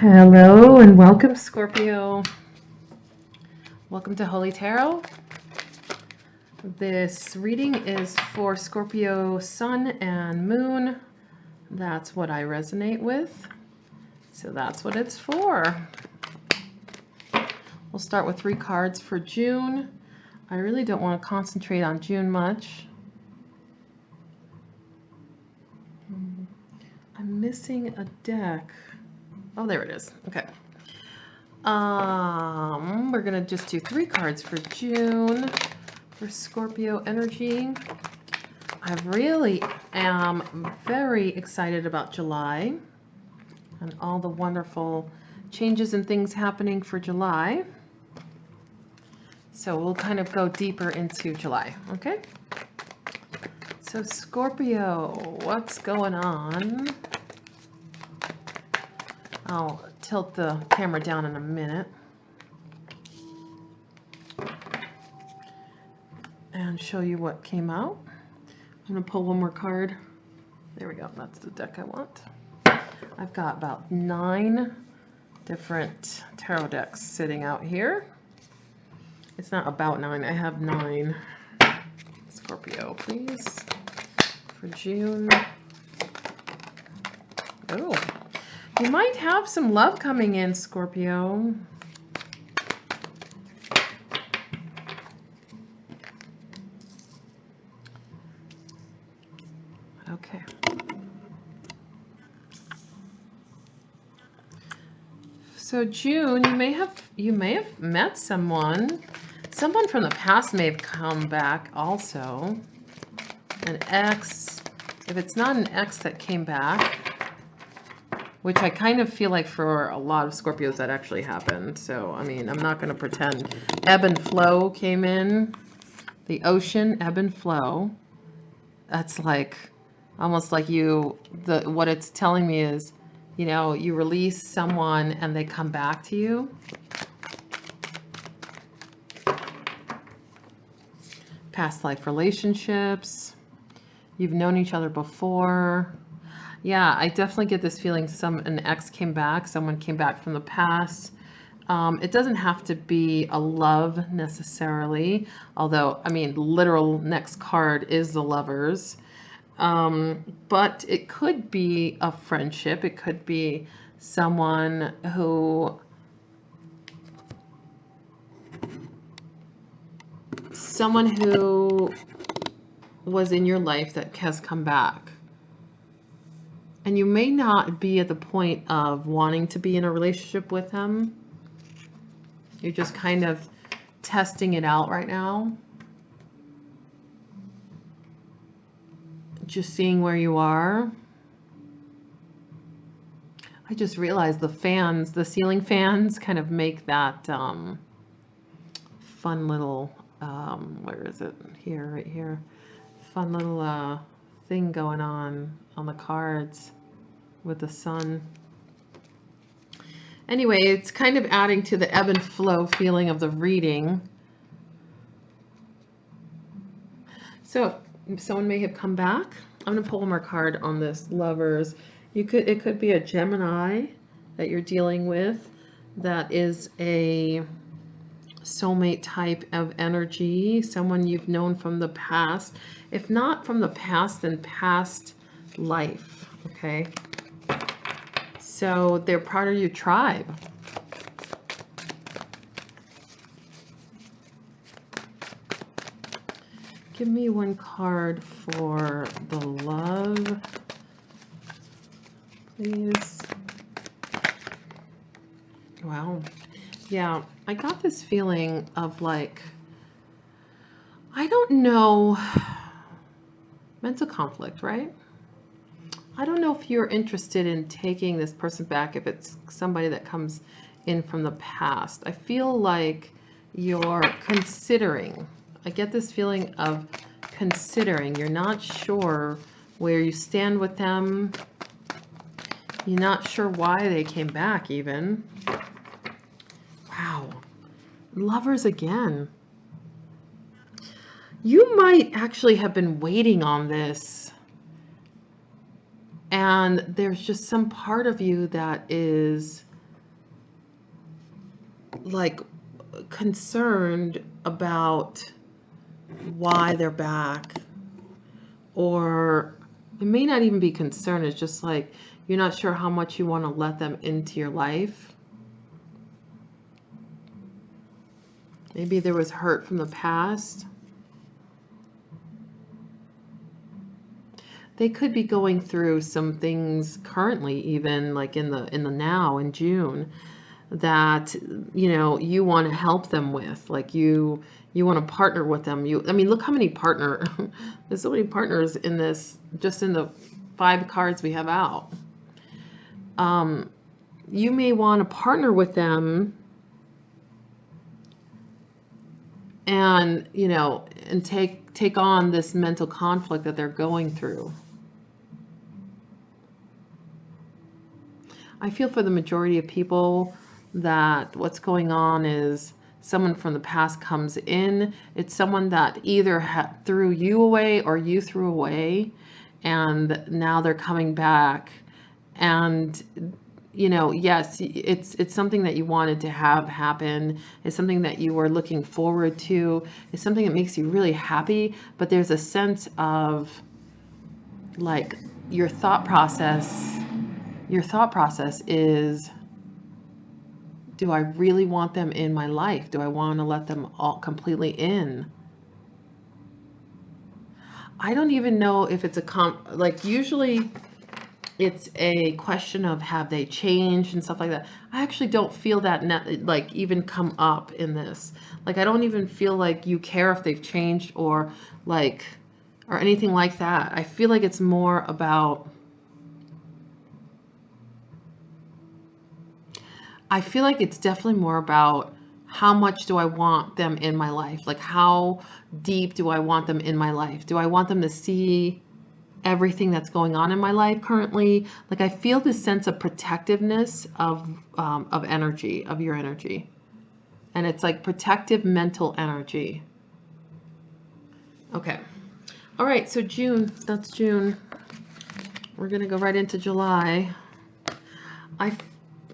Hello and welcome, Scorpio. Welcome to Holy Tarot. This reading is for Scorpio Sun and Moon. That's what I resonate with. So that's what it's for. We'll start with 3 cards for June. I really don't want to concentrate on June much. I'm missing a deck. Oh, there it is. Okay. We're going to just do 3 cards for June for Scorpio energy. I really am very excited about July and all the wonderful changes and things happening for July. So we'll kind of go deeper into July, okay? So Scorpio, what's going on? I'll tilt the camera down in a minute and show you what came out. I'm going to pull one more card. There we go. That's the deck I want. I've got about 9 different tarot decks sitting out here. It's not about 9. I have 9. Scorpio, please. For June. Oh. You might have some love coming in, Scorpio. Okay. So June, you may have met someone. Someone from the past may have come back also. An ex. If it's not an ex that came back, which I kind of feel like for a lot of Scorpios that actually happened. So, I mean, I'm not going to pretend. Ebb and flow came in. The ocean, ebb and flow. That's like, almost like what it's telling me is, you know, you release someone and they come back to you. Past life relationships. You've known each other before. Yeah, I definitely get this feeling an ex came back, someone came back from the past. It doesn't have to be a love necessarily, although, I mean, literal next card is the Lovers. But it could be a friendship. It could be someone who was in your life that has come back. And you may not be at the point of wanting to be in a relationship with him. You're just kind of testing it out right now. Just seeing where you are. I just realized the ceiling fans kind of make that fun little, where is it? Here, right here. Fun little thing going on the cards with the sun. Anyway, it's kind of adding to the ebb and flow feeling of the reading. So someone may have come back. I'm going to pull one more card on this Lovers. It could be a Gemini that you're dealing with that is a soulmate type of energy, someone you've known from the past. If not from the past, then past life, okay? So they're part of your tribe. Give me one card for the love, please. Wow. Yeah, I got this feeling of like, I don't know, mental conflict, right? I don't know if you're interested in taking this person back if it's somebody that comes in from the past. I feel like you're considering. I get this feeling of considering. You're not sure where you stand with them. You're not sure why they came back even. Wow. Lovers again. You might actually have been waiting on this. And there's just some part of you that is like concerned about why they're back, or it may not even be concern. It's just like you're not sure how much you want to let them into your life. Maybe there was hurt from the past. They could be going through some things currently, even like in the now in June, that you want to help them with. Like you want to partner with them. I mean, look how many there's so many partners in this, just in the 5 cards we have out. You may want to partner with them and and take on this mental conflict that they're going through. I feel for the majority of people that what's going on is someone from the past comes in. It's someone that either threw you away or you threw away, and now they're coming back. And yes, it's something that you wanted to have happen. It's something that you were looking forward to. It's something that makes you really happy. But there's a sense of like your thought process is, do I really want them in my life? Do I want to let them all completely in? I don't even know if it's like usually it's a question of have they changed and stuff like that. I actually don't feel that like even come up in this. Like I don't even feel like you care if they've changed or anything like that. I feel like it's more about, I feel like it's definitely more about how much do I want them in my life? Like how deep do I want them in my life? Do I want them to see everything that's going on in my life currently? Like I feel this sense of protectiveness of energy, of your energy. And it's like protective mental energy. Okay. All right. So June, that's June. We're going to go right into July. I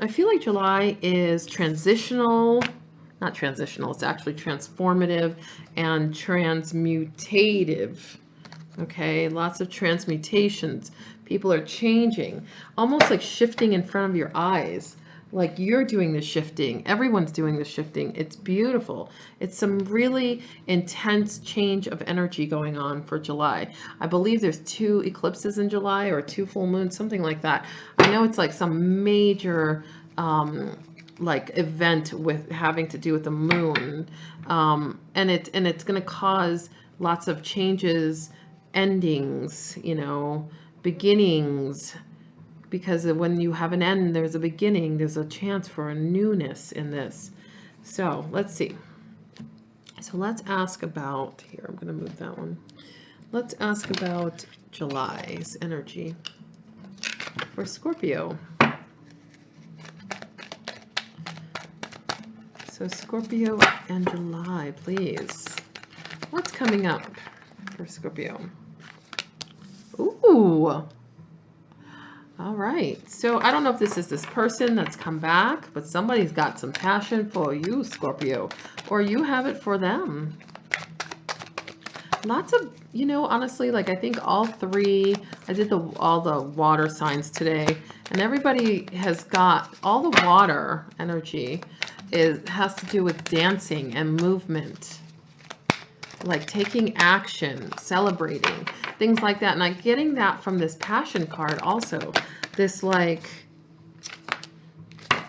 feel like July is transitional, not transitional, it's actually transformative and transmutative. Okay, lots of transmutations. People are changing, almost like shifting in front of your eyes. Like you're doing the shifting. Everyone's doing the shifting. It's beautiful. It's some really intense change of energy going on for July. I believe there's 2 eclipses in July or 2 full moons, something like that. I know it's like some major like event with having to do with the moon, and it's going to cause lots of changes, endings, beginnings. Because when you have an end, there's a beginning, there's a chance for a newness in this. So let's see. So let's ask about, here, I'm going to move that one. Let's ask about July's energy for Scorpio. So Scorpio and July, please. What's coming up for Scorpio? Ooh. All right, so I don't know if this is this person that's come back, but somebody's got some passion for you, Scorpio, or you have it for them. Lots of, honestly, like I think all 3, I did all the water signs today, and everybody has got all the water energy has to do with dancing and movement, like taking action, celebrating, things like that. And I'm getting that from this passion card also. This like,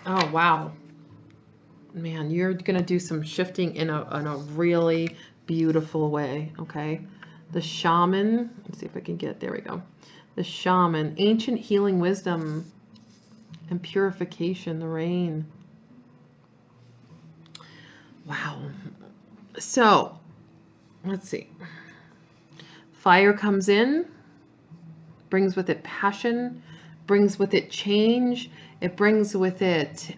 oh wow, man, you're gonna do some shifting in a really beautiful way. Okay, the shaman. Let's see if I can get, there we go. The shaman, ancient healing wisdom and purification, the rain. Wow. So let's see. Fire comes in, brings with it passion, brings with it change. It brings with it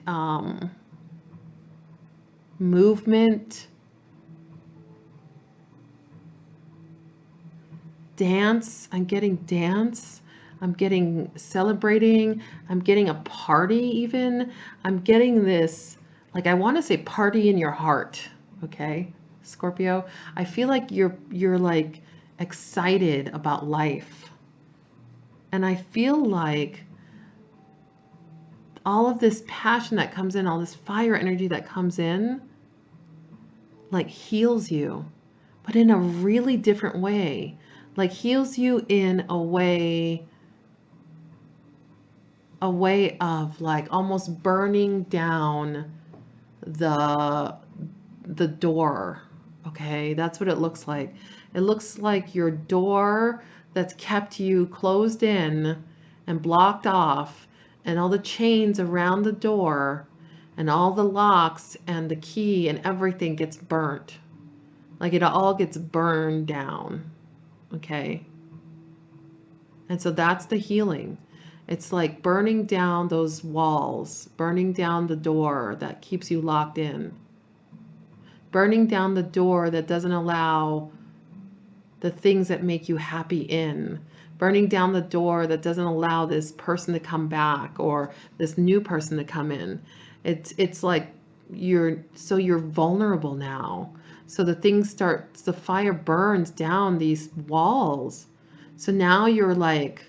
movement, dance. I'm getting dance. I'm getting celebrating. I'm getting a party even. I'm getting this like, I want to say party in your heart, okay, Scorpio. I feel like you're like excited about life. And I feel like all of this passion that comes in, all this fire energy that comes in, like heals you, but in a really different way. Like heals you in a way of like almost burning down the door. Okay, that's what it looks like. It looks like your door that's kept you closed in and blocked off, and all the chains around the door and all the locks and the key and everything gets burnt. Like it all gets burned down. Okay. And so that's the healing. It's like burning down those walls, burning down the door that keeps you locked in, burning down the door that doesn't allow the things that make you happy in, burning down the door that doesn't allow this person to come back or this new person to come in. It's like you're vulnerable now. So the fire burns down these walls. So now you're like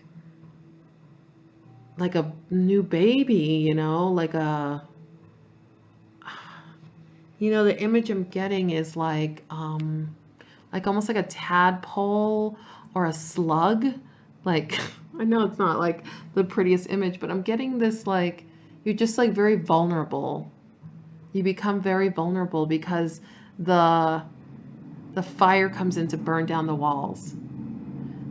a new baby, like the image I'm getting is like almost like a tadpole or a slug. Like, I know it's not like the prettiest image, but I'm getting this like, you're just like very vulnerable. You become very vulnerable because the fire comes in to burn down the walls.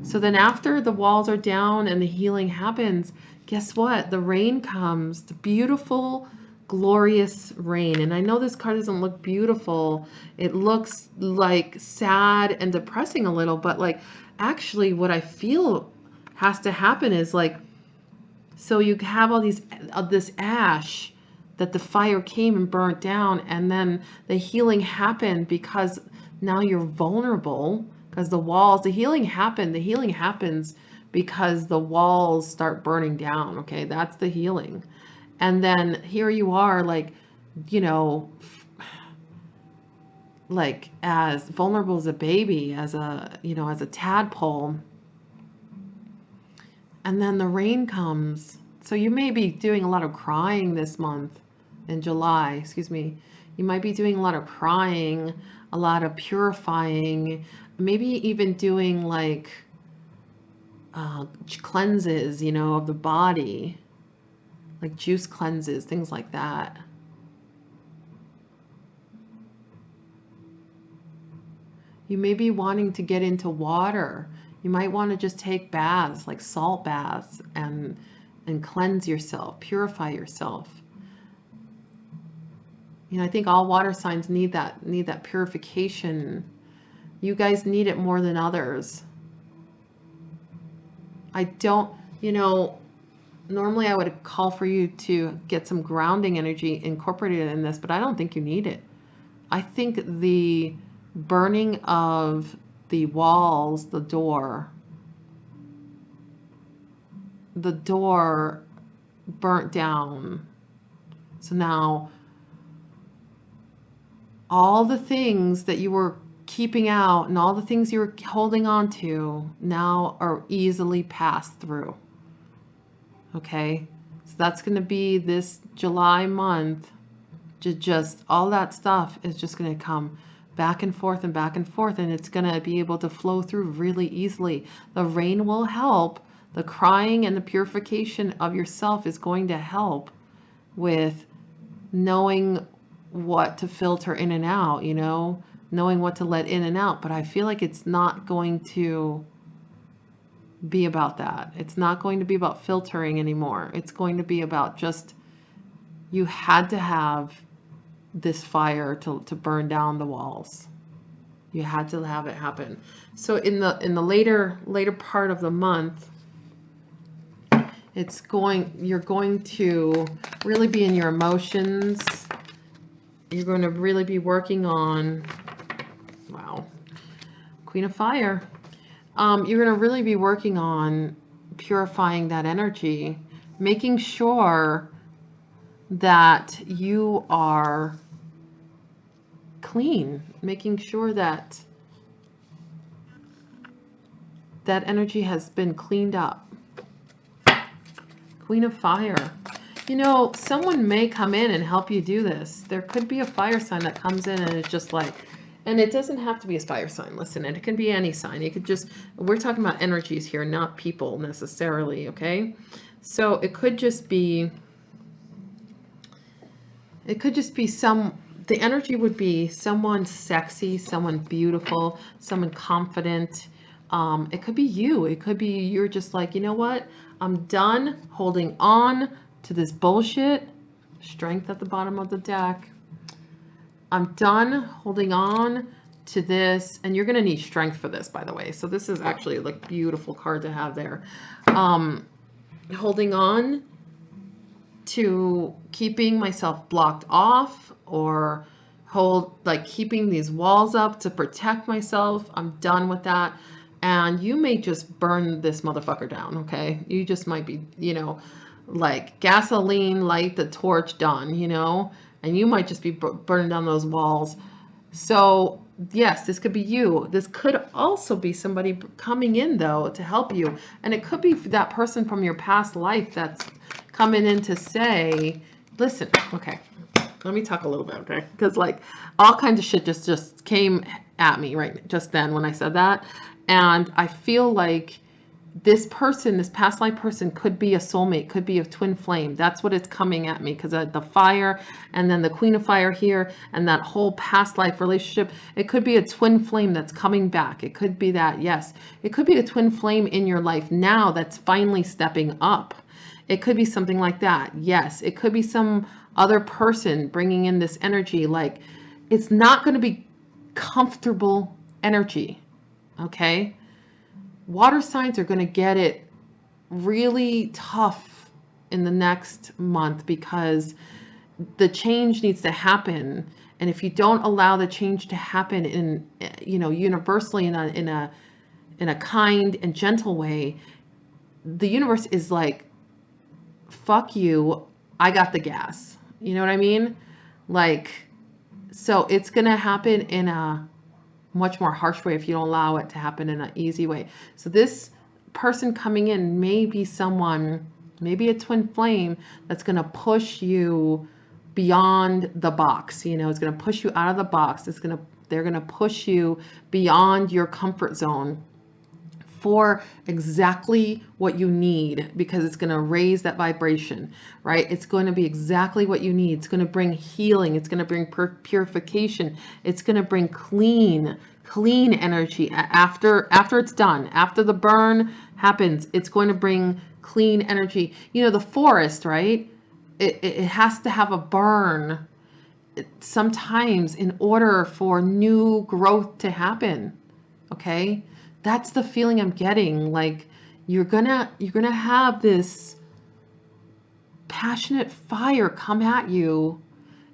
So then after the walls are down and the healing happens, guess what? The rain comes, the beautiful, glorious rain. And I know this card doesn't look beautiful. It looks like sad and depressing a little, but like actually what I feel has to happen is like, so you have all this ash that the fire came and burnt down, and then the healing happened because now you're vulnerable. Because the healing happens because the walls start burning down, okay? That's the healing. And then here you are, like, like as vulnerable as a baby, as a tadpole. And then the rain comes. So you may be doing a lot of crying this month in July, excuse me. You might be doing a lot of crying, a lot of purifying, maybe even doing like cleanses, of the body, like juice cleanses, things like that. You may be wanting to get into water. You might want to just take baths, like salt baths, and cleanse yourself, purify yourself. I think all water signs need that purification. You guys need it more than others. I don't, normally I would call for you to get some grounding energy incorporated in this, but I don't think you need it. I think the burning of the walls, the door burnt down. So now all the things that you were keeping out and all the things you were holding on to now are easily passed through. Okay, so that's going to be this July month. Just all that stuff is just going to come back and forth, and it's going to be able to flow through really easily. The rain will help. The crying and the purification of yourself is going to help with knowing what to filter in and out, knowing what to let in and out. But I feel like it's not going to be about that. It's not going to be about filtering anymore. It's going to be about just, you had to have this fire to burn down the walls. You had to have it happen. So in the later part of the month, you're going to really be in your emotions. You're going to really be working on, wow, Queen of Fire. You're going to really be working on purifying that energy, making sure that you are clean, making sure that that energy has been cleaned up. Queen of Fire. You know, someone may come in and help you do this. There could be a fire sign that comes in and it's just like, and it doesn't have to be a fire sign. Listen, it can be any sign. It could just, we're talking about energies here, not people necessarily, okay? So it could just be the energy would be someone sexy, someone beautiful, someone confident. It could be you. It could be you're just like, you know what? I'm done holding on to this bullshit. Strength at the bottom of the deck. I'm done holding on to this. And you're going to need strength for this, by the way. So this is actually like a beautiful card to have there. Holding on to keeping myself blocked off or keeping these walls up to protect myself. I'm done with that. And you may just burn this motherfucker down, okay? You just might be, you know, like gasoline, light the torch, done, you know? And you might just be burning down those walls. So, yes, this could be you. This could also be somebody coming in, though, to help you. And it could be that person from your past life that's coming in to say, listen, okay, let me talk a little bit, okay? Because, like, all kinds of shit just came at me right just then when I said that. And I feel like this person, this past life person could be a soulmate, could be a twin flame. That's what it's coming at me because the fire and then the Queen of Fire here and that whole past life relationship, it could be a twin flame that's coming back. It could be that, yes. It could be a twin flame in your life now that's finally stepping up. It could be something like that. Yes. It could be some other person bringing in this energy. Like, it's not going to be comfortable energy. Okay, water signs are going to get it really tough in the next month because the change needs to happen. And if you don't allow the change to happen in, you know, universally in a kind and gentle way, the universe is like, fuck you, I got the gas. You know what I mean? Like, so it's going to happen in a much more harsh way if you don't allow it to happen in an easy way. So this person coming in may be someone, maybe a twin flame that's going to push you beyond the box. You know, it's going to push you out of the box. They're going to push you beyond your comfort zone for exactly what you need, because it's going to raise that vibration, right? It's going to be exactly what you need. It's going to bring healing. It's going to bring purification. It's going to bring clean energy after it's done. After the burn happens, it's going to bring clean energy. You know, the forest, right? It has to have a burn sometimes in order for new growth to happen. Okay? That's the feeling I'm getting. Like, you're gonna have this passionate fire come at you.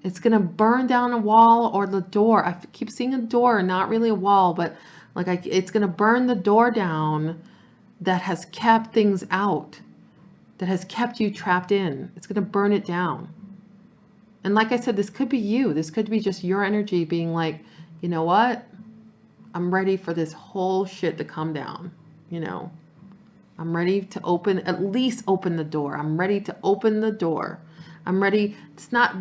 It's gonna burn down a wall or the door. I keep seeing a door, not really a wall, but like it's gonna burn the door down that has kept things out, that has kept you trapped in. It's gonna burn it down. And like I said, this could be you. This could be just your energy being like, you know what? I'm ready for this whole shit to come down, you know. I'm ready to at least open the door. I'm ready to open the door. I'm ready.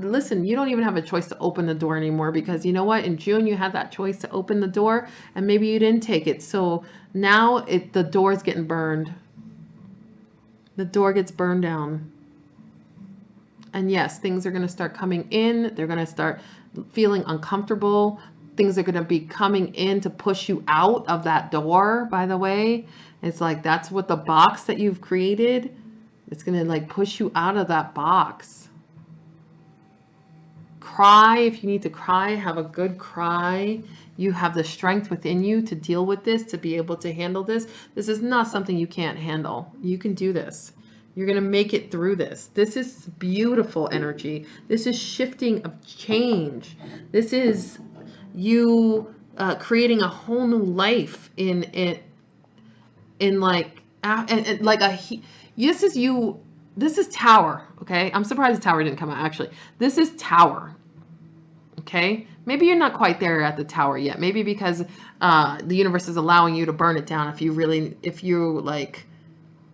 Listen, you don't even have a choice to open the door anymore, because you know what? In June, you had that choice to open the door and maybe you didn't take it. So now the door is getting burned. The door gets burned down. And yes, things are going to start coming in. They're going to start feeling uncomfortable. Things are going to be coming in to push you out of that door, by the way. It's like, that's what the box that you've created, it's going to like push you out of that box. Cry if you need to cry. Have a good cry. You have the strength within you to deal with this, to be able to handle this. This is not something you can't handle. You can do this. You're going to make it through this. This is beautiful energy. This is shifting of change. This is you creating a whole new life this is you this is Tower, okay? I'm surprised the Tower didn't come out, actually. This is Tower, okay? Maybe you're not quite there at the Tower yet. Maybe because the universe is allowing you to burn it down if you like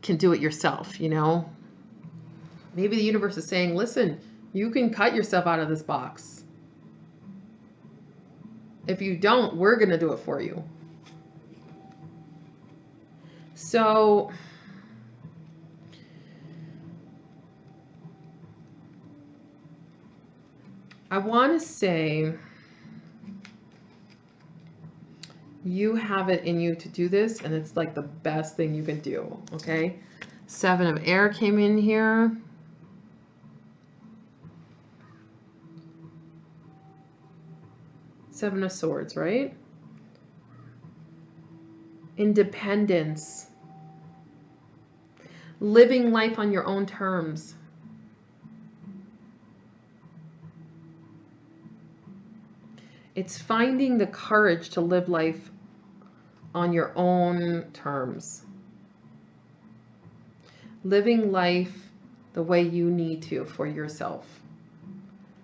can do it yourself, you know? Maybe the universe is saying, listen, you can cut yourself out of this box. If you don't, we're going to do it for you. So I want to say you have it in you to do this, and it's like the best thing you can do, okay? 7 of Air came in here. Seven of Swords, right? Independence. Living life on your own terms. It's finding the courage to live life on your own terms. Living life the way you need to for yourself.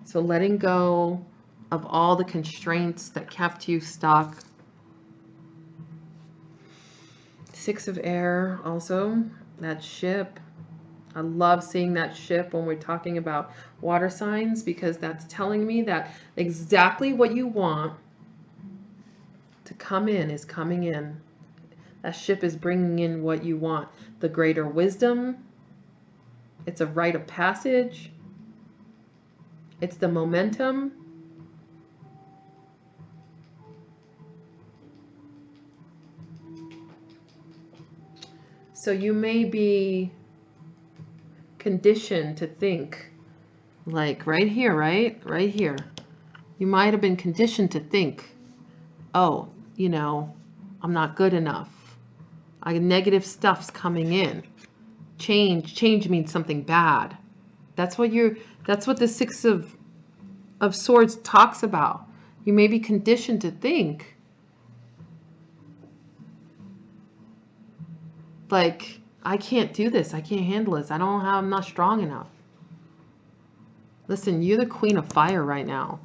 So letting go of all the constraints that kept you stuck. 6 of Air also, that ship. I love seeing that ship when we're talking about water signs, because that's telling me that exactly what you want to come in is coming in. That ship is bringing in what you want. The greater wisdom. It's a rite of passage. It's the momentum. So you may be conditioned to think, like right here, right? Right here. You might have been conditioned to think, oh, you know, I'm not good enough. Negative stuff's coming in. Change means something bad. That's what the 6 of Swords talks about. You may be conditioned to think like, I can't do this. I can't handle this. I'm not strong enough. Listen, you're the Queen of Fire right now.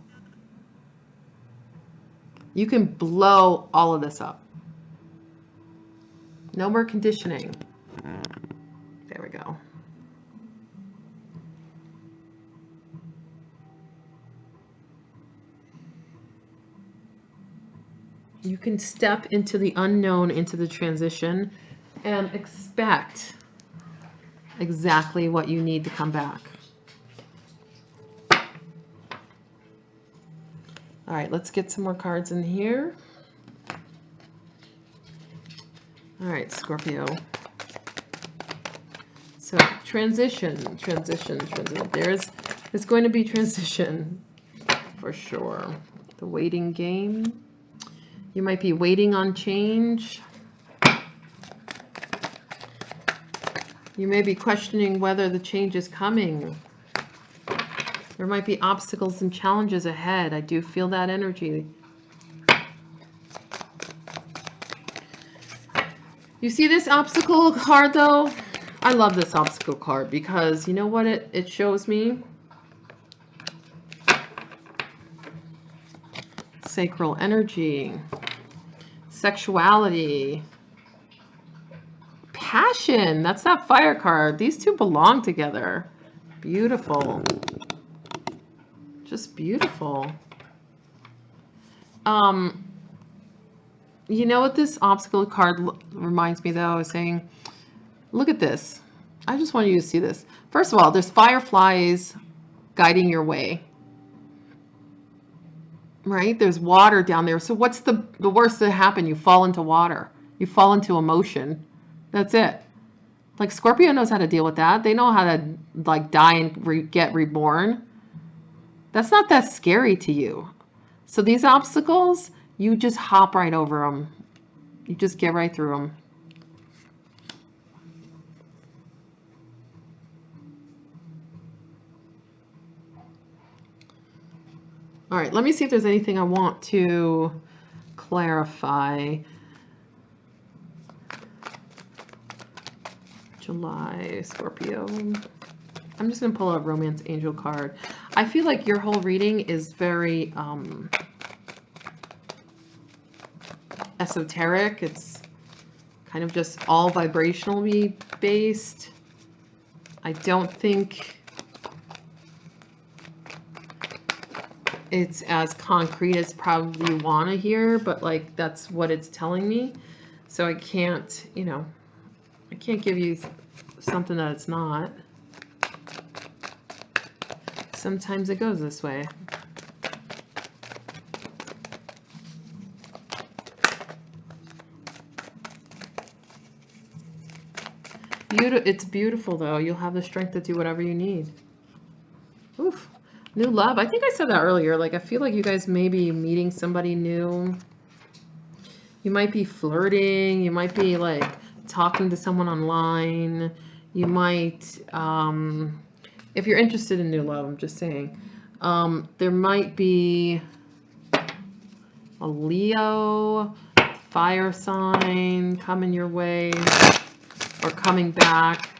You can blow all of this up. No more conditioning. There we go. You can step into the unknown, into the transition, and expect exactly what you need to come back. All right, let's get some more cards in here. All right, Scorpio. So transition. There's going to be transition for sure. The waiting game. You might be waiting on change. You may be questioning whether the change is coming. There might be obstacles and challenges ahead. I do feel that energy. You see this obstacle card though? I love this obstacle card because you know what it shows me? Sacral energy, sexuality, passion. That's that fire card. These two belong together. Beautiful. Just beautiful. You know what this obstacle card reminds me though? I was saying, look at this. I just want you to see this. First of all, there's fireflies guiding your way. Right? There's water down there. So what's the worst that happen? You fall into water. You fall into emotion. That's it. Like Scorpio knows how to deal with that. They know how to like die and get reborn. That's not that scary to you. So these obstacles, you just hop right over them. You just get right through them. All right, let me see if there's anything I want to clarify. July, Scorpio. I'm just going to pull a romance angel card. I feel like your whole reading is very esoteric. It's kind of just all vibrationally based. I don't think it's as concrete as probably you want to hear, but like that's what it's telling me. So I can't, you know, I can't give you something that it's not. Sometimes it goes this way. It's beautiful though. You'll have the strength to do whatever you need. Oof. New love. I think I said that earlier. Like, I feel like you guys may be meeting somebody new. You might be flirting. You might be like talking to someone online. You might, if you're interested in new love, I'm just saying, there might be a Leo, fire sign coming your way or coming back.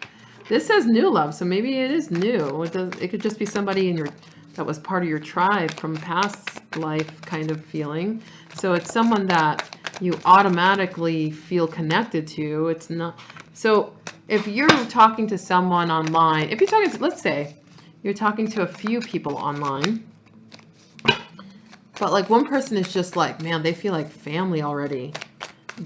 This says new love, so maybe it is new. It could just be somebody in your that was part of your tribe from past life kind of feeling. So it's someone that you automatically feel connected to. It's not. So if you're talking to someone online, if you're talking to, let's say you're talking to a few people online, but like one person is just like, man, they feel like family already.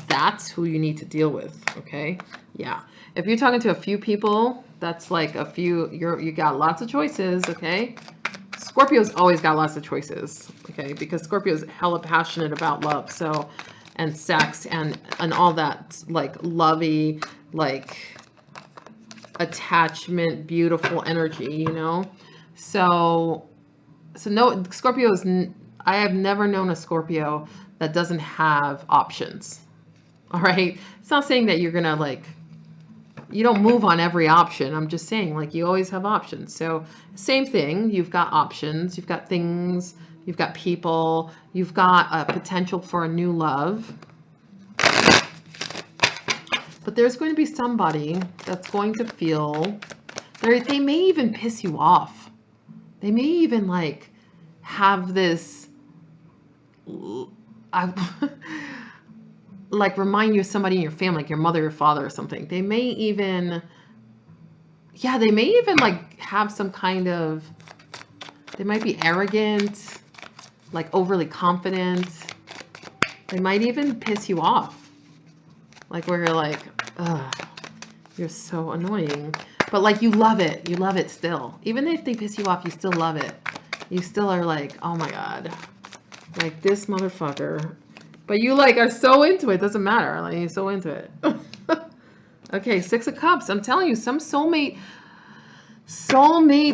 That's who you need to deal with, okay? Yeah. If you're talking to a few people, that's like a few, you got lots of choices, okay? Scorpio's always got lots of choices, okay? Because Scorpio's hella passionate about love, so, and sex and all that, like lovey, like attachment, beautiful energy, you know? So no, Scorpio's, I have never known a Scorpio that doesn't have options. All right. It's not saying that you're going to like, you don't move on every option. I'm just saying like you always have options. So same thing. You've got options. You've got things. You've got people. You've got a potential for a new love. But there's going to be somebody that's going to feel, they may even piss you off. They may even like have this, like remind you of somebody in your family, like your mother or father or something. They may even, yeah, they may even like have some kind of, they might be arrogant, like overly confident. They might even piss you off. Like where you're like, ugh, you're so annoying. But like you love it. You love it still. Even if they piss you off, you still love it. You still are like, oh my God, like this motherfucker. But you like are so into it. Doesn't matter. Like you're so into it. Okay, Six of Cups. I'm telling you, some soulmate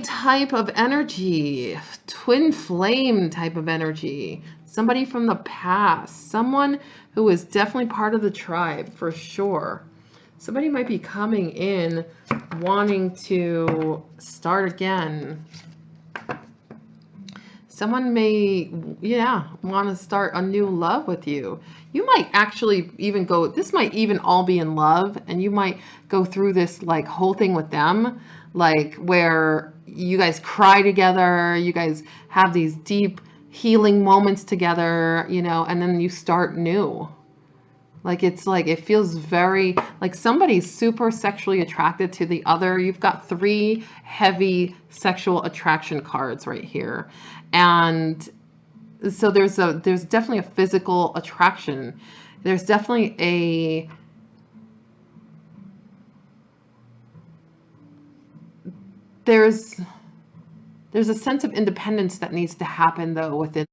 type of energy, twin flame type of energy. Somebody from the past. Someone who is definitely part of the tribe for sure. Somebody might be coming in wanting to start again. Someone may, yeah, want to start a new love with you. You might actually even go, this might even all be in love, and you might go through this like whole thing with them, like where you guys cry together, you guys have these deep healing moments together, you know, and then you start new. Like it's like, it feels very like somebody's super sexually attracted to the other. You've got 3 heavy sexual attraction cards right here. And so there's definitely a physical attraction. There's definitely there's a sense of independence that needs to happen though within